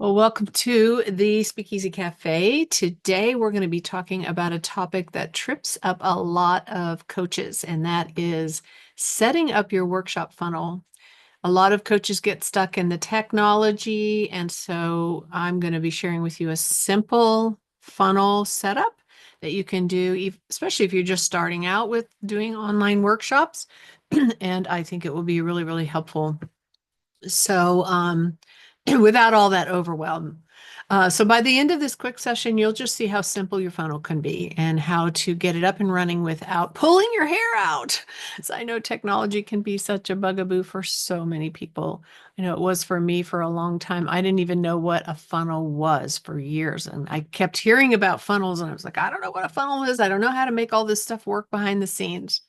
Well, welcome to the Speakeasy Cafe. Today, we're going to be talking about a topic that trips up a lot of coaches, and that is setting up your workshop funnel. A lot of coaches get stuck in the technology, and so I'm going to be sharing with you a simple funnel setup that you can do, especially if you're just starting out with doing online workshops. And I think it will be really, really helpful. So, without all that overwhelm. So by the end of this quick session, you'll just see how simple your funnel can be and how to get it up and running without pulling your hair out. So I know technology can be such a bugaboo for so many people. I know it was for me for a long time. I didn't even know what a funnel was for years. And I kept hearing about funnels and I was like, I don't know what a funnel is. I don't know how to make all this stuff work behind the scenes.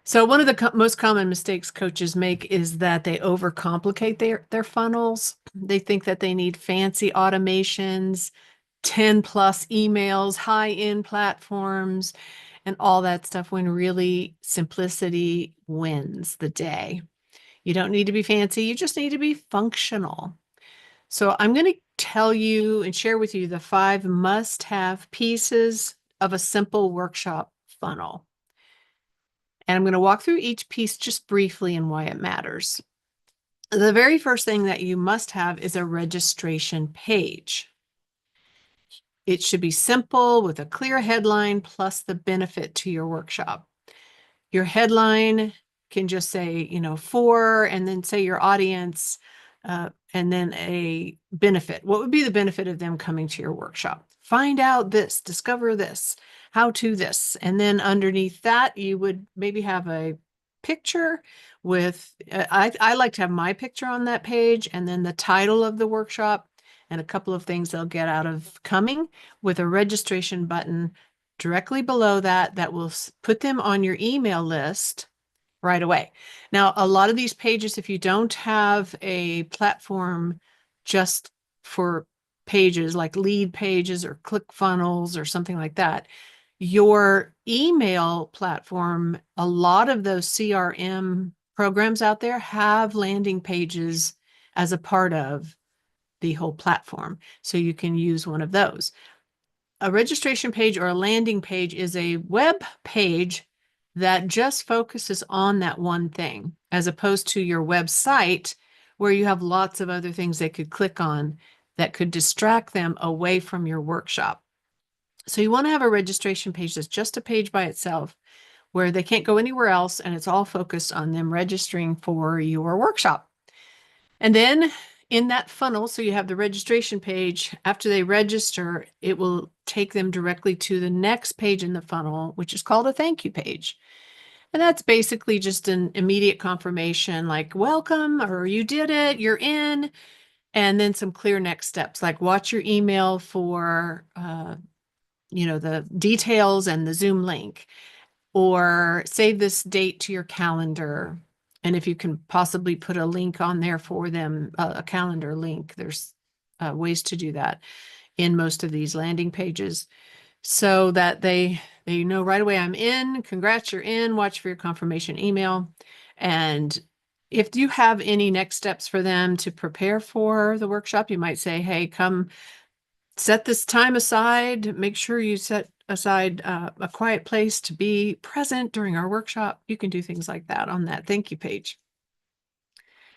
So one of the most common mistakes coaches make is that they overcomplicate their funnels. They think that they need fancy automations, 10 plus emails, high-end platforms, and all that stuff when really simplicity wins the day. You don't need to be fancy, you just need to be functional. So I'm going to tell you and share with you the 5 must-have pieces of a simple workshop funnel. And I'm going to walk through each piece just briefly and why it matters. The very first thing that you must have is a registration page. It should be simple with a clear headline plus the benefit to your workshop. Your headline can just say, for, and then say your audience, and then a benefit. What would be the benefit of them coming to your workshop? Find out this, discover this, how to this. And then underneath that, you would maybe have a picture with, I like to have my picture on that page, and then the title of the workshop and a couple of things they'll get out of coming, with a registration button directly below that will put them on your email list right away. Now, a lot of these pages, if you don't have a platform just for pages like lead pages or ClickFunnels or something like that, your email platform, a lot of those CRM programs out there have landing pages as a part of the whole platform. So you can use one of those. A registration page or a landing page is a web page that just focuses on that one thing, as opposed to your website where you have lots of other things they could click on that could distract them away from your workshop. So you want to have a registration page that's just a page by itself where they can't go anywhere else, and it's all focused on them registering for your workshop. And then in that funnel, so you have the registration page. After they register, it will take them directly to the next page in the funnel, which is called a thank you page. And that's basically just an immediate confirmation like, welcome, or you did it, you're in. And then some clear next steps, like watch your email for, the details and the Zoom link, or save this date to your calendar. And if you can possibly put a link on there for them, a calendar link, there's ways to do that in most of these landing pages, so that they know right away, I'm in, congrats, you're in, watch for your confirmation email. And if you have any next steps for them to prepare for the workshop, you might say, hey, come set this time aside, make sure you set aside a quiet place to be present during our workshop. You can do things like that on that thank you page.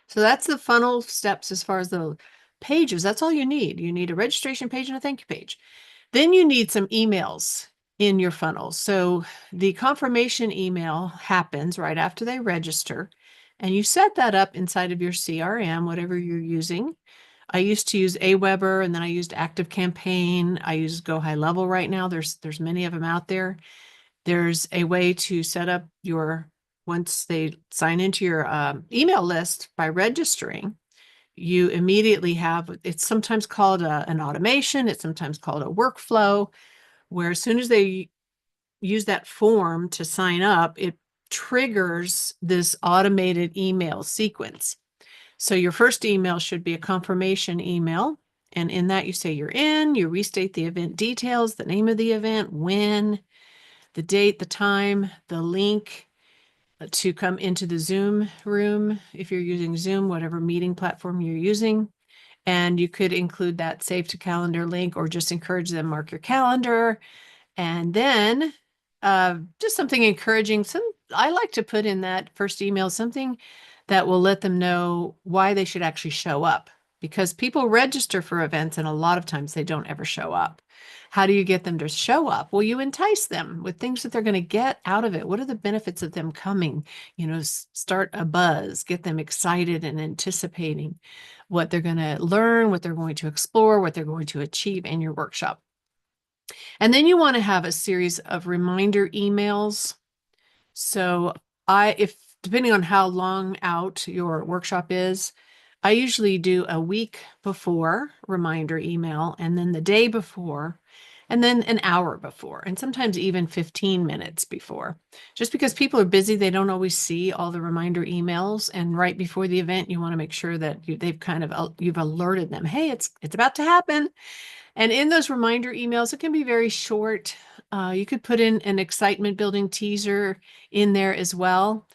So that's the funnel steps as far as the pages. That's all you need. You need a registration page and a thank you page. Then you need some emails in your funnel. So the confirmation email happens right after they register, and you set that up inside of your CRM, whatever you're using. I used to use Aweber, and then I used ActiveCampaign. I use Go High Level right now. There's many of them out there. There's a way to set up once they sign into your email list by registering, you immediately have, it's sometimes called an automation. It's sometimes called a workflow, where as soon as they use that form to sign up, it triggers this automated email sequence. So your first email should be a confirmation email. And in that, you say you're in, you restate the event details, the name of the event, when, the date, the time, the link to come into the Zoom room if you're using Zoom, whatever meeting platform you're using. And you could include that save to calendar link or just encourage them, mark your calendar. And then just something encouraging. I like to put in that first email something that will let them know why they should actually show up, because people register for events and a lot of times they don't ever show up. How do you get them to show up? Well, you entice them with things that they're going to get out of it. What are the benefits of them coming? Start a buzz, get them excited and anticipating what they're going to learn, what they're going to explore, what they're going to achieve in your workshop. And then you want to have a series of reminder emails. So if depending on how long out your workshop is, I usually do a week before reminder email, and then the day before, and then an hour before, and sometimes even 15 minutes before. Just because people are busy, they don't always see all the reminder emails. And right before the event, you want to make sure that you've alerted them, hey, it's about to happen. And in those reminder emails, it can be very short. You could put in an excitement building teaser in there as well.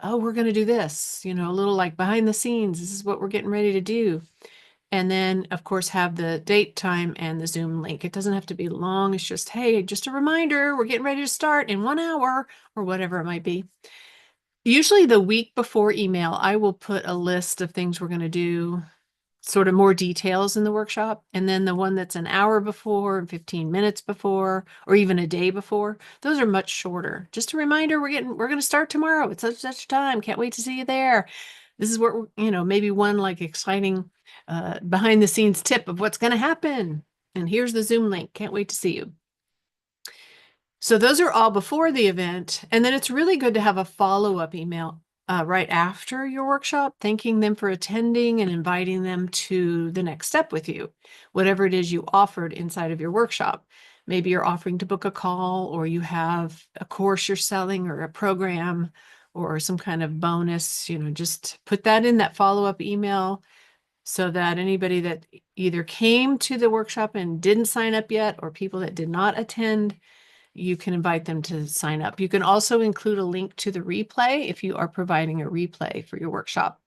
Oh, we're going to do this, a little like behind the scenes. This is what we're getting ready to do. And then, of course, have the date, time, and the Zoom link. It doesn't have to be long. It's just, hey, just a reminder, we're getting ready to start in 1 hour or whatever it might be. Usually the week before email, I will put a list of things we're going to do, sort of more details in the workshop. And then the one that's an hour before and 15 minutes before, or even a day before, those are much shorter. Just a reminder, we're going to start tomorrow. It's such time. Can't wait to see you there. This is what, maybe one like exciting behind the scenes tip of what's going to happen. And here's the Zoom link. Can't wait to see you. So those are all before the event. And then it's really good to have a follow-up email right after your workshop, thanking them for attending and inviting them to the next step with you, whatever it is you offered inside of your workshop. Maybe you're offering to book a call, or you have a course you're selling, or a program, or some kind of bonus. Just put that in that follow-up email so that anybody that either came to the workshop and didn't sign up yet, or people that did not attend, you can invite them to sign up. You can also include a link to the replay if you are providing a replay for your workshop.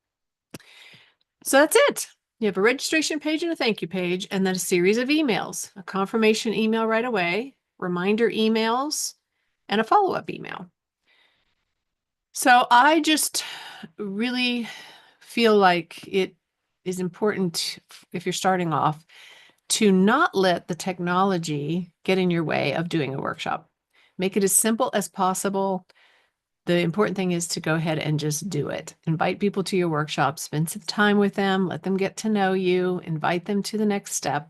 So that's it. You have a registration page and a thank you page, and then a series of emails, a confirmation email right away, reminder emails, and a follow-up email. So I just really feel like it is important, if you're starting off, to not let the technology get in your way of doing a workshop. Make it as simple as possible. The important thing is to go ahead and just do it. Invite people to your workshop, spend some time with them, let them get to know you, invite them to the next step,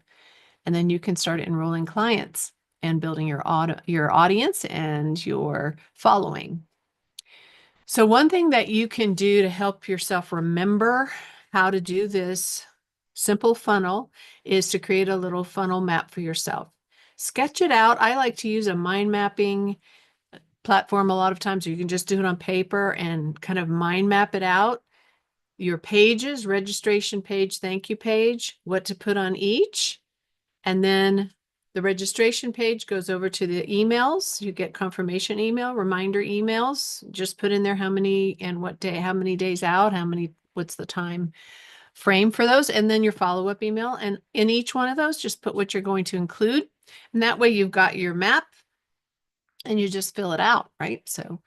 and then you can start enrolling clients and building your audience and your following. So one thing that you can do to help yourself remember how to do this simple funnel is to create a little funnel map for yourself. Sketch it out. I like to use a mind mapping platform a lot of times, or you can just do it on paper and kind of mind map it out. Your pages, registration page, thank you page, what to put on each. And then the registration page goes over to the emails. You get confirmation email, reminder emails. Just put in there how many and what day, how many days out, what's the time frame for those, and then your follow-up email. And in each one of those, just put what you're going to include. And that way you've got your map and you just fill it out, right? So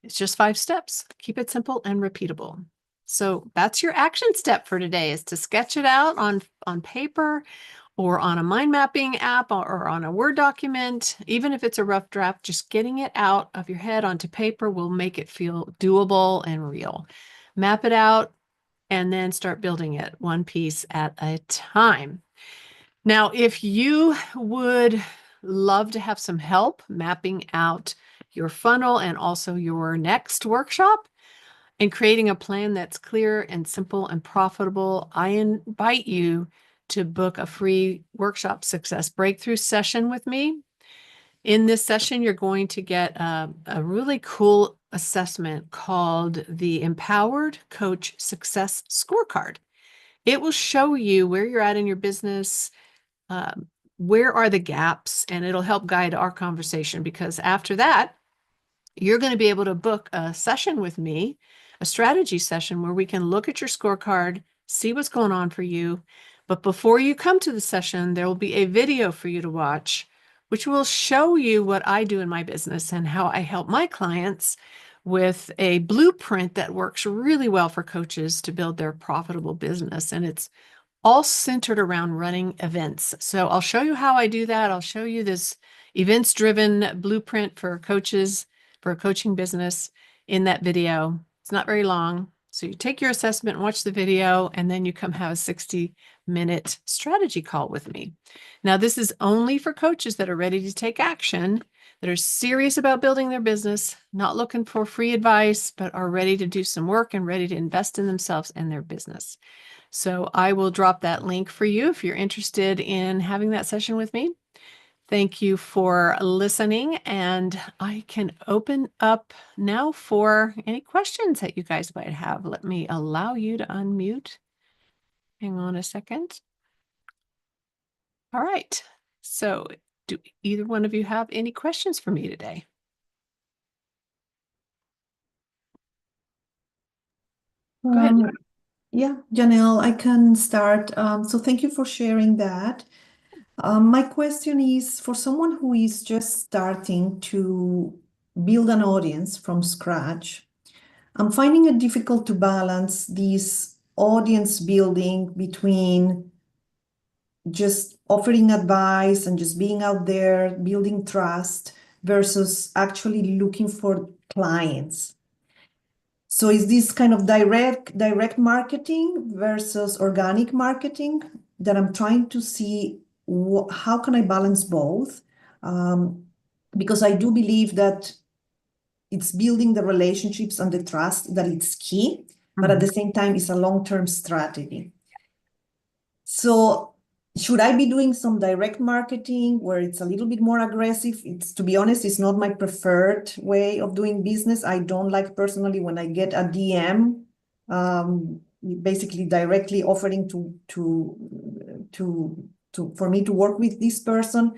it's just 5 steps. Keep it simple and repeatable. So that's your action step for today, is to sketch it out on paper or on a mind mapping app or on a Word document. Even if it's a rough draft, just getting it out of your head onto paper will make it feel doable and real. Map it out and then start building it one piece at a time. Now, if you would love to have some help mapping out your funnel and also your next workshop and creating a plan that's clear and simple and profitable, I invite you to book a free workshop success breakthrough session with me. In this session, you're going to get a really cool assessment called the Empowered Coach Success Scorecard. It will show you where you're at in your business, where are the gaps, and it'll help guide our conversation, because after that, you're going to be able to book a session with me, a strategy session where we can look at your scorecard see what's going on for you. But before you come to the session, there will be a video for you to watch, which will show you what I do in my business and how I help my clients with a blueprint that works really well for coaches to build their profitable business. And it's all centered around running events. So I'll show you how I do that. I'll show you this events-driven blueprint for coaches for a coaching business in that video. It's not very long. So you take your assessment and watch the video, and then you come have a 60-minute strategy call with me. Now, this is only for coaches that are ready to take action, that are serious about building their business, not looking for free advice, but are ready to do some work and ready to invest in themselves and their business. So I will drop that link for you if you're interested in having that session with me. Thank you for listening, and I can open up now for any questions that you guys might have. Let me allow you to unmute. Hang on a second. All right. So do either one of you have any questions for me today? Go ahead. Yeah, Janelle, I can start. So thank you for sharing that. My question is for someone who is just starting to build an audience from scratch, I'm finding it difficult to balance this audience building between just offering advice and just being out there, building trust versus actually looking for clients. So is this kind of direct marketing versus organic marketing that I'm trying to see how can I balance both? Um, because I do believe that it's building the relationships and the trust that it's key, but at the same time, it's a long-term strategy. So should I be doing some direct marketing where it's a little bit more aggressive? It's, to be honest, it's not my preferred way of doing business. I don't like personally when I get a DM, basically directly offering for me to work with this person.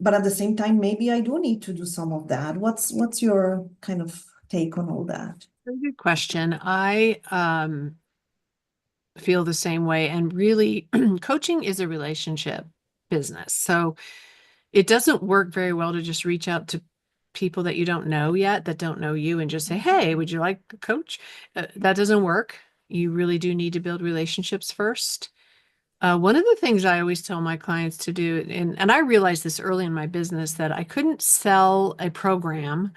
But at the same time, maybe I do need to do some of that. What's your kind of take on all that? Very good question. I feel the same way. And really, coaching is a relationship business. So it doesn't work very well to just reach out to people that you don't know yet, that don't know you, and just say, hey, would you like a coach? That doesn't work. You really do need to build relationships first. One of the things I always tell my clients to do, and I realized this early in my business, that I couldn't sell a program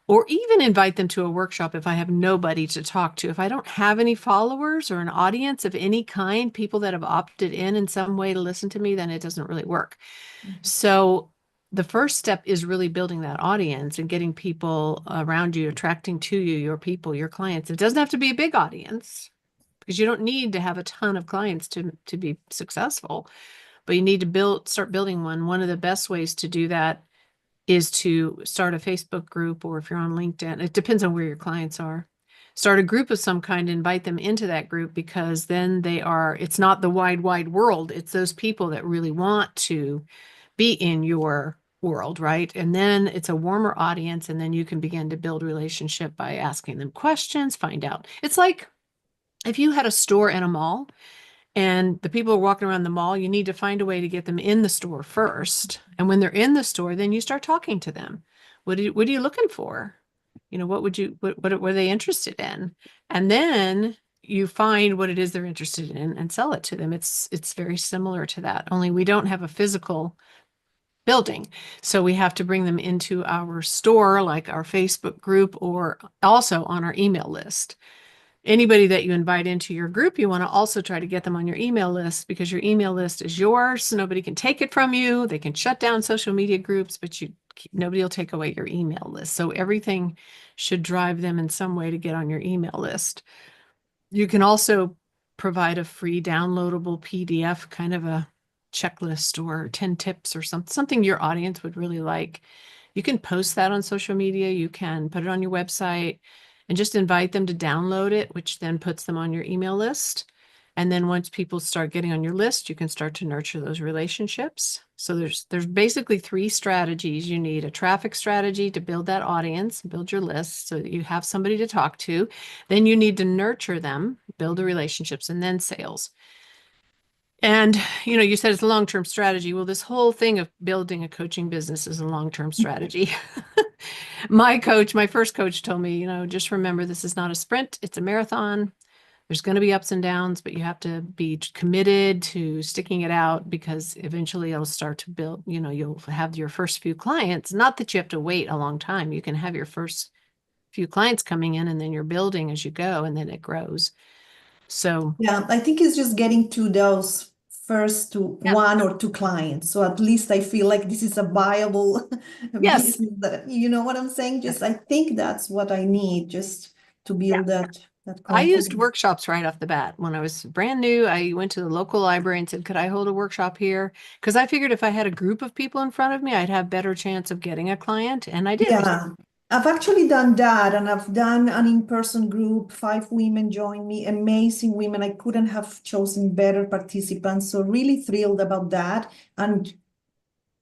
or even invite them to a workshop if I have nobody to talk to. If I don't have any followers or an audience of any kind, people that have opted in some way to listen to me, then it doesn't really work. So the first step is really building that audience and getting people around you, attracting to you, your people, your clients. It doesn't have to be a big audience because you don't need to have a ton of clients to be successful, but you need to start building one. One of the best ways to do that is to start a Facebook group, or if you're on LinkedIn, it depends on where your clients are. Start a group of some kind, invite them into that group, because then it's not the wide world. It's those people that really want to be in your world, right? And then it's a warmer audience, and then you can begin to build relationship by asking them questions, find out. It's like if you had a store in a mall and the people are walking around the mall, you need to find a way to get them in the store first. And when they're in the store, then you start talking to them. What are you looking for? What are they interested in? And then you find what it is they're interested in and sell it to them. It's very similar to that, only we don't have a physical building. So we have to bring them into our store, like our Facebook group, or also on our email list. Anybody that you invite into your group, you want to also try to get them on your email list, because your email list is yours. Nobody can take it from you. They can shut down social media groups, but nobody will take away your email list. So everything should drive them in some way to get on your email list. You can also provide a free downloadable PDF, kind of a checklist or 10 tips or something your audience would really like. You can post that on social media. You can put it on your website and just invite them to download it, which then puts them on your email list. And then once people start getting on your list, you can start to nurture those relationships. So there's basically three strategies. You need a traffic strategy to build that audience, build your list so that you have somebody to talk to. Then you need to nurture them, build the relationships, and then sales. And you said it's a long-term strategy. Well, this whole thing of building a coaching business is a long-term strategy. My first coach told me, just remember this is not a sprint, it's a marathon. There's going to be ups and downs, but you have to be committed to sticking it out because eventually it'll start to build, you'll have your first few clients. Not that you have to wait a long time. You can have your first few clients coming in and then you're building as you go and then it grows. So, Yeah, I think it's just getting to those first to yeah. one or two clients. So at least I feel like this is a viable Yes. business that, you know what I'm saying? Yes. Just I think that's what I need just to Yeah. build that I used confidence. workshops right off the bat. When I was brand new, I went to the local library and said, could I hold a workshop here? Because I figured if I had a group of people in front of me, I'd have better chance of getting a client. And I did. Yeah, I've actually done that, and I've done an in-person group. 5 women joined me, amazing women. I couldn't have chosen better participants. So really thrilled about that. And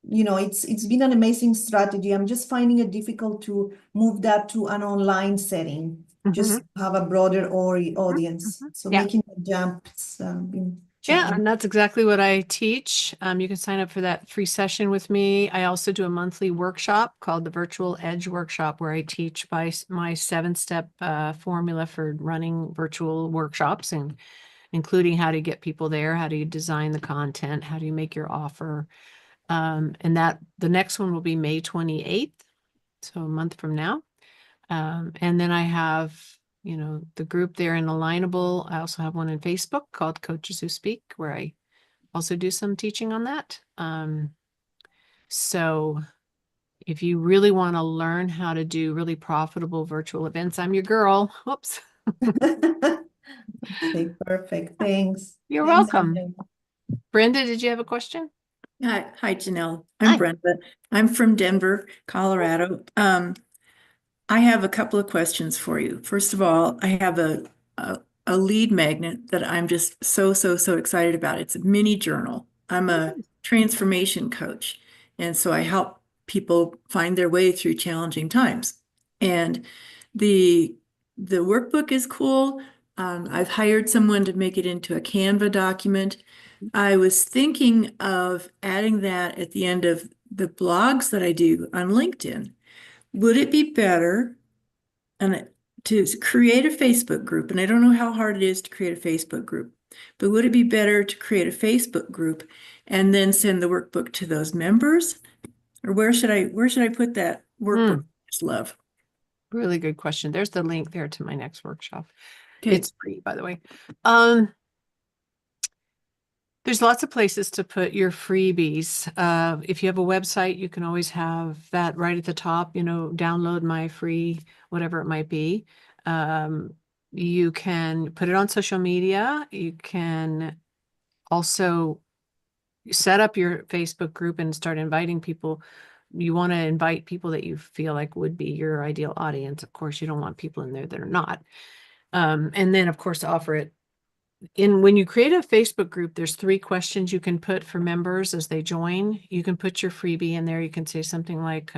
it's been an amazing strategy. I'm just finding it difficult to move that to an online setting, just Mhm. to have a broader audience. Mhm. So Yeah. making the jumps been Yeah, challenging. and that's exactly what I teach. You can sign up for that free session with me. I also do a monthly workshop called the Virtual Edge Workshop, where I teach my 7-step formula for running virtual workshops, and including how to get people there, how do you design the content, how do you make your offer. And that the next one will be May 28th, so a month from now. And then I have, the group there in Alignable. I also have one in Facebook called Coaches Who Speak, where I also do some teaching on that. So if you really want to learn how to do really profitable virtual events, I'm your girl. Whoops. Okay, perfect. Thanks. You're Thanks, welcome. Janelle. Brenda, did you have a question? Hi, Janelle. I'm Hi. Brenda. I'm from Denver, Colorado. I have a couple of questions for you. First of all, I have a lead magnet that I'm just so excited about. It's a mini journal. I'm a transformation coach, and so I help people find their way through challenging times. And the the workbook is cool. I've hired someone to make it into a Canva document. I was thinking of adding that at the end of the blogs that I do on LinkedIn. Would it be better and to create a Facebook group? And I don't know how hard it is to create a Facebook group, but would it be better to create a Facebook group and then send the workbook to those members? Or where should I put that workbook? Hmm. Just love. Really good question. There's the link there to my next workshop. Okay. It's free, by the way. Um, there's lots of places to put your freebies. If you have a website, you can always have that right at the top, download my free, whatever it might be. You can put it on social media. You can also set up your Facebook group and start inviting people. You want to invite people that you feel like would be your ideal audience. Of course, you don't want people in there that are not. And then, of course, offer it when you create a Facebook group, there's 3 questions you can put for members as they join. You can put your freebie in there. You can say something like,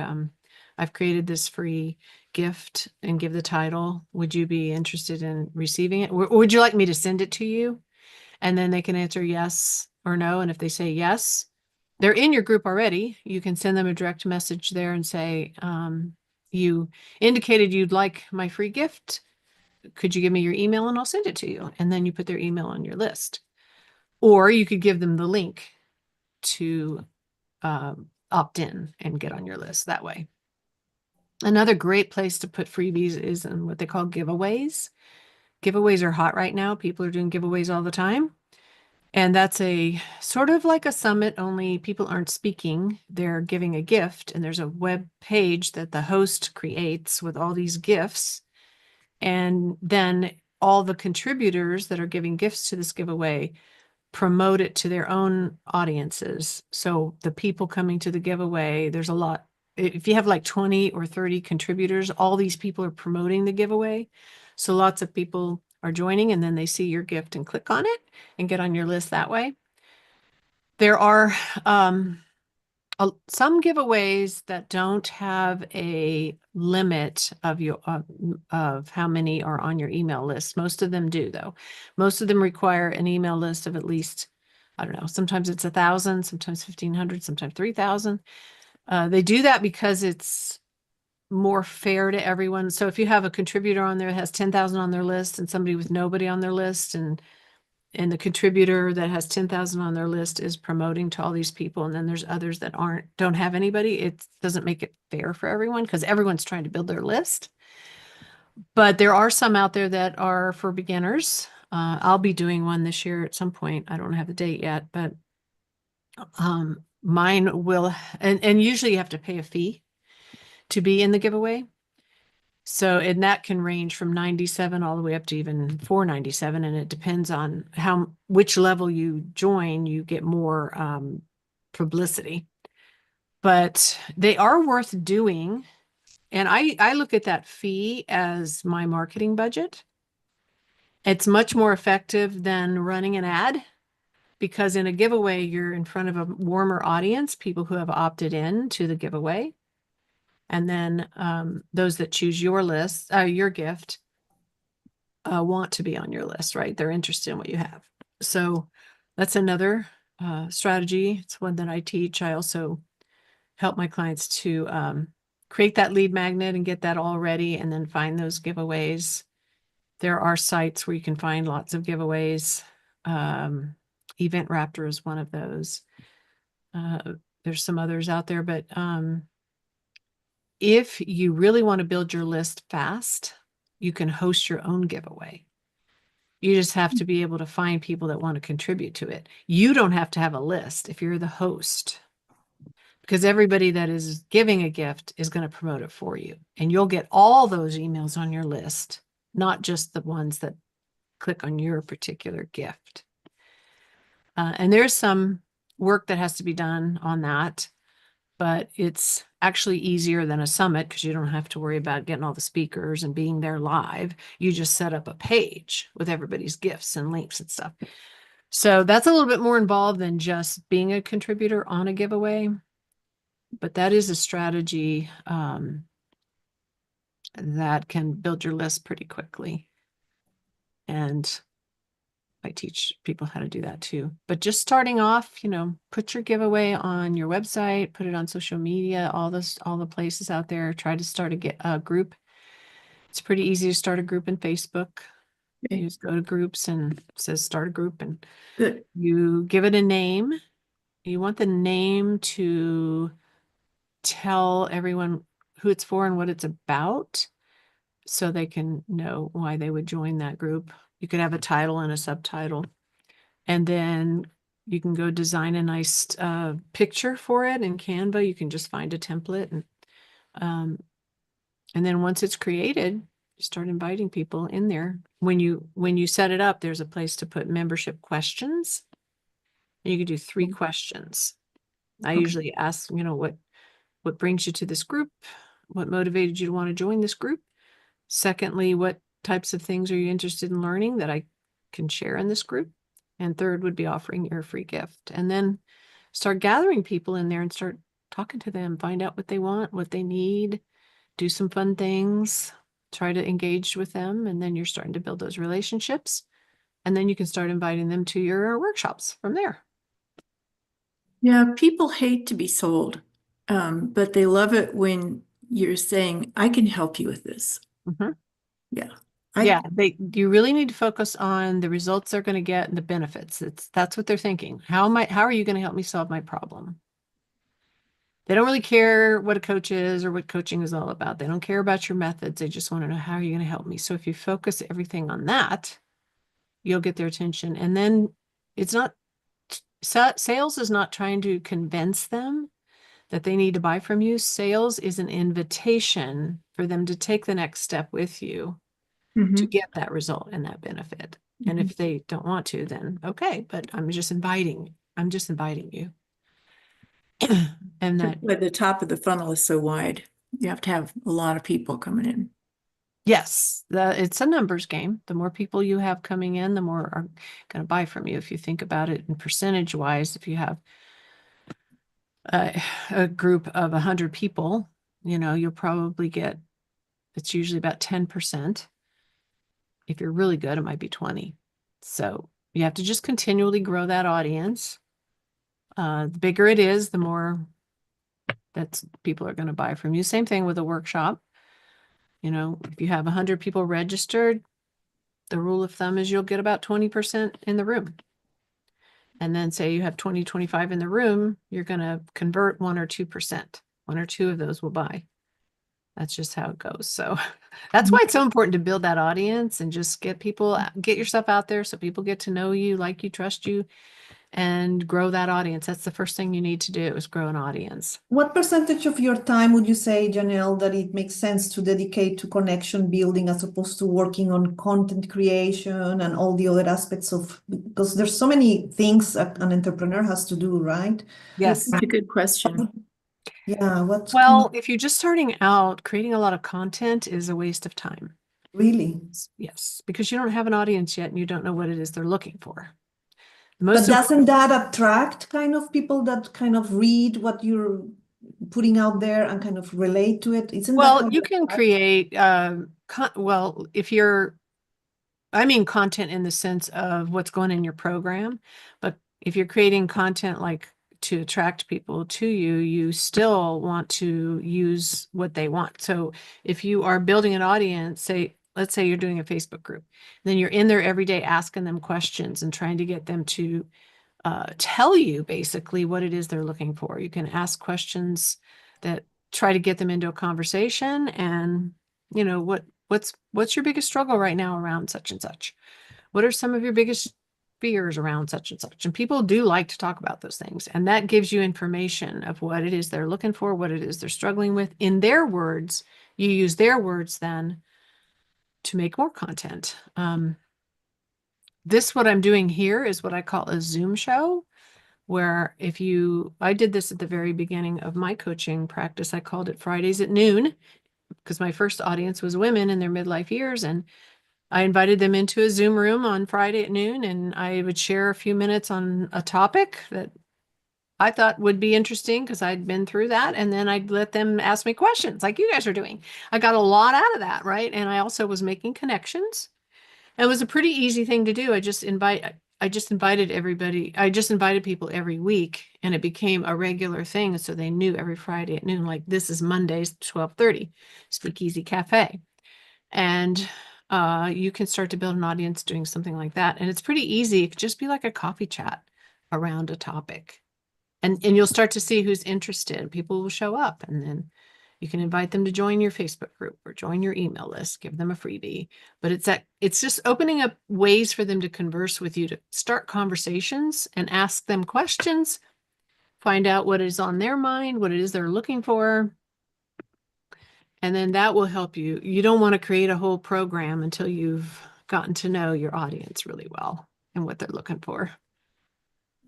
I've created this free gift and give the title. Would you be interested in receiving it? Or would you like me to send it to you? And then they can answer yes or no. And if they say yes, they're in your group already. You can send them a direct message there and say, you indicated you'd like my free gift. Could you give me your email and I'll send it to you? And then you put their email on your list. Or you could give them the link to opt in and get on your list that way. Another great place to put freebies is in what they call giveaways. Giveaways are hot right now. People are doing giveaways all the time. And that's a sort of like a summit, only people aren't speaking. They're giving a gift, and there's a web page that the host creates with all these gifts. And then all the contributors that are giving gifts to this giveaway promote it to their own audiences. So the people coming to the giveaway, there's a lot. If you have like 20 or 30 contributors, all these people are promoting the giveaway. So lots of people are joining, and then they see your gift and click on it and get on your list that way. There are some giveaways that don't have a limit of how many are on your email list. Most of them do, though. Most of them require an email list of at least, I don't know, sometimes it's 1,000, sometimes 1,500, sometimes 3,000. They do that because it's more fair to everyone. So if you have a contributor on there that has 10,000 on their list and somebody with nobody on their list, and the contributor that has 10,000 on their list is promoting to all these people, and then there's others that don't have anybody, it doesn't make it fair for everyone because everyone's trying to build their list. But there are some out there that are for beginners. I'll be doing one this year at some point. I don't have the date yet, but mine will, and usually you have to pay a fee to be in the giveaway. So, and that can range from 97 all the way up to even 497. And it depends on which level you join, you get more publicity. But they are worth doing. And I look at that fee as my marketing budget. It's much more effective than running an ad, because in a giveaway, you're in front of a warmer audience, people who have opted in to the giveaway. And then those that choose your list, your gift, want to be on your list, right? They're interested in what you have. So that's another strategy. It's one that I teach. I also help my clients to create that lead magnet and get that all ready, and then find those giveaways. There are sites where you can find lots of giveaways. Event Raptor is one of those. There's some others out there, but if you really want to build your list fast, you can host your own giveaway. You just have to be able to find people that want to contribute to it. You don't have to have a list if you're the host, because everybody that is giving a gift is going to promote it for you. And you'll get all those emails on your list, not just the ones that click on your particular gift. And there's some work that has to be done on that, but it's actually easier than a summit because you don't have to worry about getting all the speakers and being there live. You just set up a page with everybody's gifts and links and stuff. So that's a little bit more involved than just being a contributor on a giveaway. But that is a strategy that can build your list pretty quickly. And I teach people how to do that too. But just starting off, put your giveaway on your website, put it on social media, all the places out there. Try to start a group. It's pretty easy to start a group in Facebook. You just go to groups and it says start a group, and Good. you give it a name. You want the name to tell everyone who it's for and what it's about, so they can know why they would join that group. You could have a title and a subtitle. And then you can go design a nice picture for it in Canva. You can just find a template, and then once it's created, you start inviting people in there. When you set it up, there's a place to put membership questions. You can do 3 questions. I usually ask, what brings you to this group? What motivated you to want to join this group? Secondly, what types of things are you interested in learning that I can share in this group? And third would be offering your free gift. And then start gathering people in there and start talking to them, find out what they want, what they need, do some fun things, try to engage with them. And then you're starting to build those relationships. And then you can start inviting them to your workshops from there. Yeah, people hate to be sold, but they love it when you're saying, I can help you with this. Mm-hmm. Yeah. You really need to focus on the results they're going to get and the benefits. That's what they're thinking. How are you going to help me solve my problem? They don't really care what a coach is or what coaching is all about. They don't care about your methods. They just want to know, how are you going to help me? So if you focus everything on that, you'll get their attention. And then sales is not trying to convince them that they need to buy from you. Sales is an invitation for them to take the next step with you to get that result and that benefit. And if they don't want to, then okay, but I'm just inviting you. And that, But the top of the funnel is so wide. You have to have a lot of people coming in. Yes, it's a numbers game. The more people you have coming in, the more are going to buy from you. If you think about it in percentage wise, if you have a group of 100 people, you'll probably get, it's usually about 10%. If you're really good, it might be 20. So you have to just continually grow that audience. The bigger it is, the more that people are going to buy from you. Same thing with a workshop. If you have 100 people registered, the rule of thumb is you'll get about 20% in the room. And then say you have 20, 25 in the room, you're going to convert 1 or 2%. 1 or 2 of those will buy. That's just how it goes. So that's why it's so important to build that audience and just get yourself out there so people get to know you, like you, trust you, and grow that audience. That's the first thing you need to do is grow an audience. What percentage of your time would you say, Janelle, that it makes sense to dedicate to connection building as opposed to working on content creation and all the other aspects because there's so many things an entrepreneur has to do, right? Yes. That's a good question. Yeah, Well, if you're just starting out, creating a lot of content is a waste of time. really? Yes, because you don't have an audience yet and you don't know what it is they're looking for. But doesn't that attract kind of people that kind of read what you're putting out there and kind of relate to it? Isn't that how Well, you can create, I mean content in the sense of what's going in your program, but if you're creating content like to attract people to you, you still want to use what they want. So if you are building an audience, let's say you're doing a Facebook group, then you're in there every day asking them questions and trying to get them to tell you basically what it is they're looking for. You can ask questions that try to get them into a conversation and, what's your biggest struggle right now around such and such? What are some of your biggest fears around such and such? And people do like to talk about those things. And that gives you information of what it is they're looking for, what it is they're struggling with in their words. You use their words then to make more content. What I'm doing here is what I call a Zoom show, where I did this at the very beginning of my coaching practice. I called it Fridays at noon because my first audience was women in their midlife years. And I invited them into a Zoom room on Friday at noon, and I would share a few minutes on a topic that I thought would be interesting because I'd been through that. And then I'd let them ask me questions like you guys are doing. I got a lot out of that, right? And I also was making connections. It was a pretty easy thing to do. I just invited everybody. I just invited people every week, and it became a regular thing. So they knew every Friday at noon, like this is Mondays, 12:30, Speakeasy Cafe. And you can start to build an audience doing something like that. And it's pretty easy. It could just be like a coffee chat around a topic. And you'll start to see who's interested. People will show up, and then you can invite them to join your Facebook group or join your email list, give them a freebie. But it's just opening up ways for them to converse with you, to start conversations and ask them questions, find out what is on their mind, what it is they're looking for. And then that will help you. You don't want to create a whole program until you've gotten to know your audience really well and what they're looking for.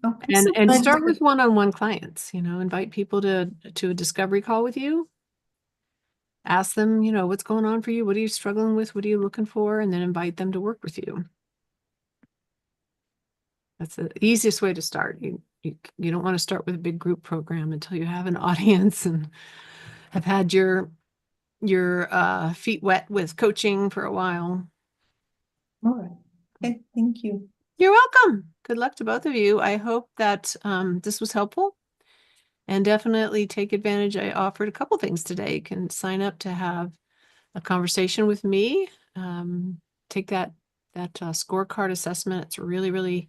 Okay. And start with one-on-one clients, invite people to a discovery call with you. Ask them, what's going on for you? What are you struggling with? What are you looking for? And then invite them to work with you. That's the easiest way to start. You don't want to start with a big group program until you have an audience and have had your feet wet with coaching for a while. All right. Okay, thank you. You're welcome. Good luck to both of you. I hope that this was helpful, and definitely take advantage. I offered a couple things today. You can sign up to have a conversation with me. Take that scorecard assessment. It's really, really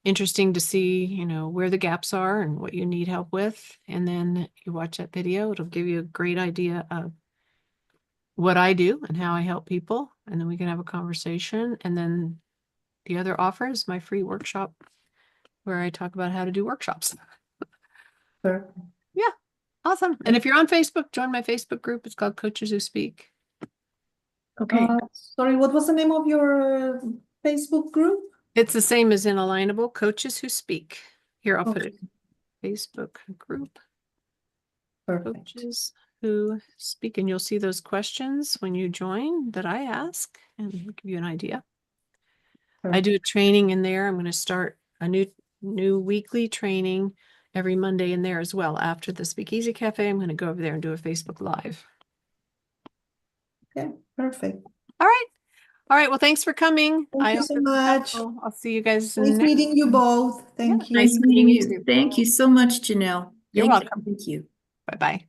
interesting to see, where the gaps are and what you need help with. And then you watch that video. It'll give you a great idea of what I do and how I help people. And then we can have a conversation. And then the other offer is my free workshop where I talk about how to do workshops. Perfect. Yeah, awesome. And if you're on Facebook, join my Facebook group. It's called Coaches Who Speak. Okay. Sorry, what was the name of your Facebook group? It's the same as in Alignable, Coaches Who Speak. Here, I'll put Okay. it. Facebook group. Perfect. Coaches who speak, and you'll see those questions when you join that I ask and give you an idea. I do a training in there. I'm going to start a new weekly training every Monday in there as well. After the Speakeasy Cafe, I'm going to go over there and do a Facebook Live. Okay, perfect. All right. All right. Well, thanks for coming. Thank I you hope so this was much. helpful. I'll see you guys Nice next. meeting you both. Thank you. Nice meeting you. Thank you so much, Janelle. You're Thank you. welcome. Thank you. Bye-bye.